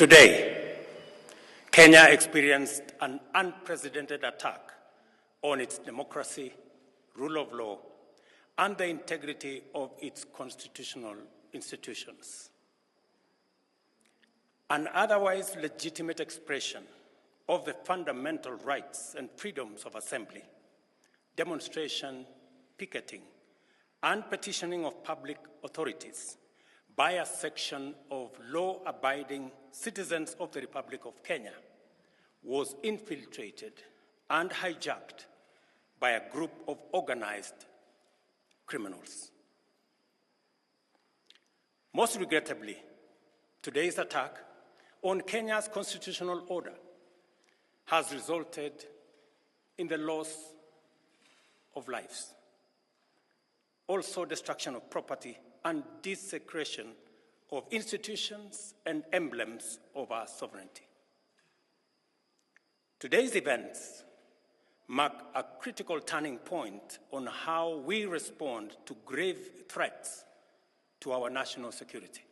Today, Kenya experienced an unprecedented attack on its democracy, rule of law, and the integrity of its constitutional institutions. An otherwise legitimate expression of the fundamental rights and freedoms of assembly, demonstration, picketing, and petitioning of public authorities by a section of law-abiding citizens of the Republic of Kenya was infiltrated and hijacked by a group of organized criminals. Most regrettably, today's attack on Kenya's constitutional order has resulted in the loss of lives, also destruction of property and desecration of institutions and emblems of our sovereignty. Today's events mark a critical turning point on how we respond to grave threats to our national security.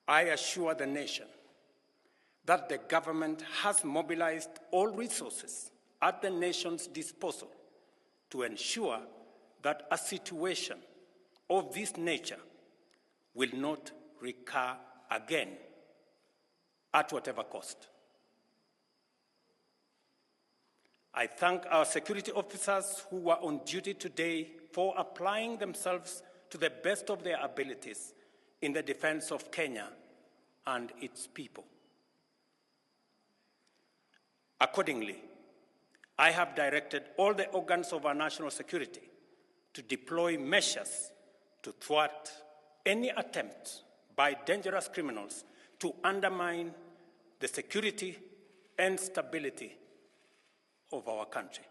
I assure the nation that the government has mobilized all resources at the nation's disposal to ensure that a situation of this nature will not recur again at whatever cost. I thank our security officers who were on duty today for applying themselves to the best of their abilities in the defense of Kenya and its people. Accordingly, I have directed all the organs of our national security to deploy measures to thwart any attempt by dangerous criminals to undermine the security and stability of our country.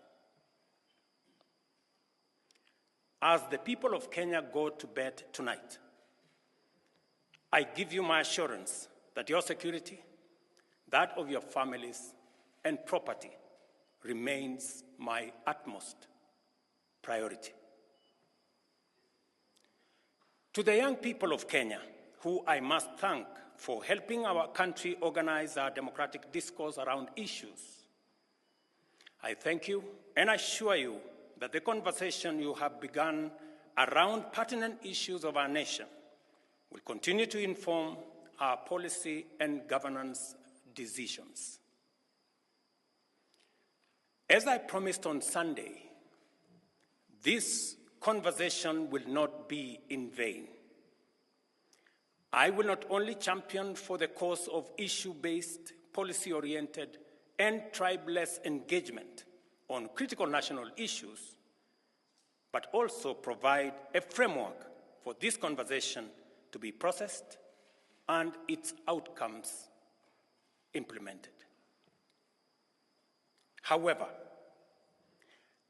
As the people of Kenya go to bed tonight, I give you my assurance that your security, that of your families and property, remains my utmost priority. To the young people of Kenya, who I must thank for helping our country organize our democratic discourse around issues, I thank you and assure you that the conversation you have begun around pertinent issues of our nation will continue to inform our policy and governance decisions. As I promised on Sunday, this conversation will not be in vain. I will not only champion for the cause of issue-based, policy-oriented, and tribeless engagement on critical national issues, but also provide a framework for this conversation to be processed and its outcomes implemented. However,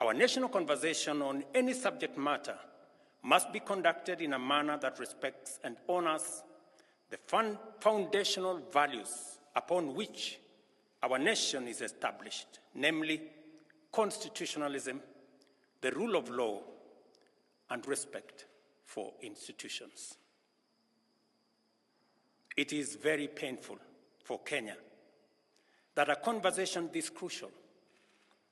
our national conversation on any subject matter must be conducted in a manner that respects and honors the foundational values upon which our nation is established, namely constitutionalism, the rule of law, and respect for institutions. It is very painful for Kenya that a conversation this crucial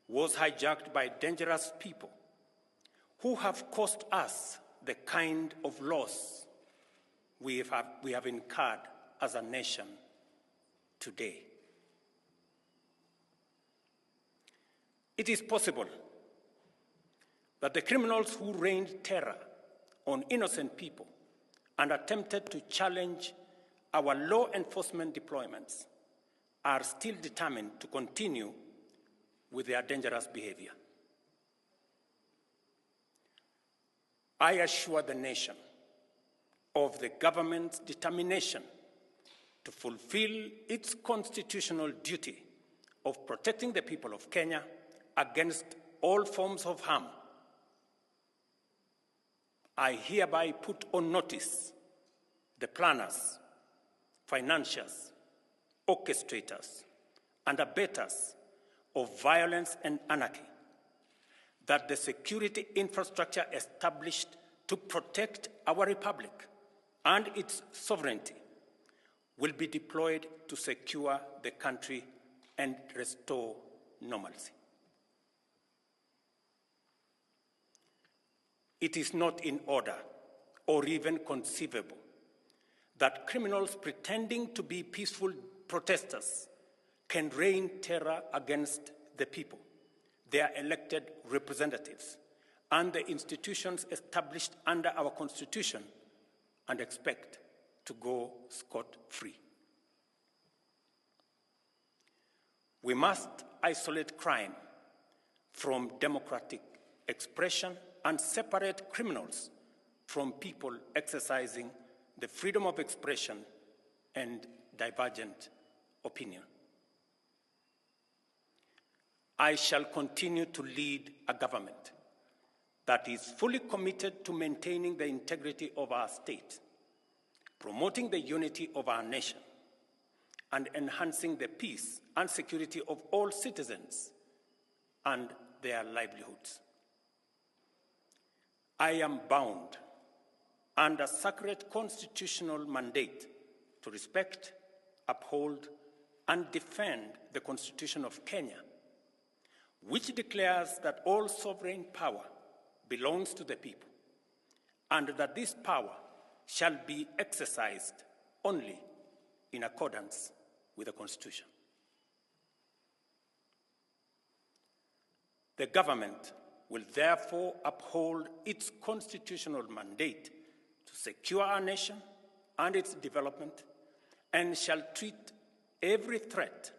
was hijacked by dangerous people who have caused us the kind of loss we have incurred as a nation today. It is possible that the criminals who rained terror on innocent people and attempted to challenge our law enforcement deployments are still determined to continue with their dangerous behavior. I assure the nation of the government's determination to fulfill its constitutional duty of protecting the people of Kenya against all forms of harm. I hereby put on notice the planners, financiers, orchestrators, and abettors of violence and anarchy that the security infrastructure established to protect our republic and its sovereignty will be deployed to secure the country and restore normalcy. It is not in order or even conceivable that criminals pretending to be peaceful protesters can rain terror against the people, their elected representatives, and the institutions established under our Constitution and expect to go scot-free. We must isolate crime from democratic expression and separate criminals from people exercising the freedom of expression and divergent opinion. I shall continue to lead a government that is fully committed to maintaining the integrity of our state, promoting the unity of our nation, and enhancing the peace and security of all citizens and their livelihoods. I am bound under sacred constitutional mandate to respect, uphold, and defend the Constitution of Kenya, which declares that all sovereign power belongs to the people, and that this power shall be exercised only in accordance with the Constitution. The government will therefore uphold its constitutional mandate to secure our nation and its development, and shall treat every threat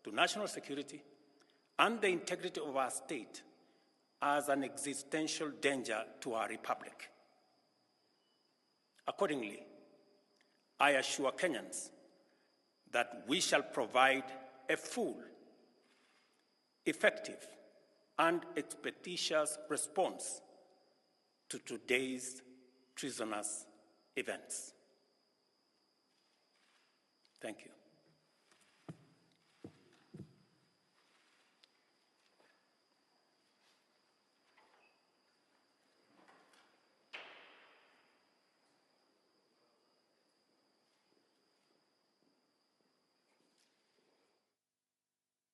to national security and the integrity of our state as an existential danger to our republic. Accordingly, I assure Kenyans that we shall provide a full, effective, and expeditious response to today's treasonous events. Thank you.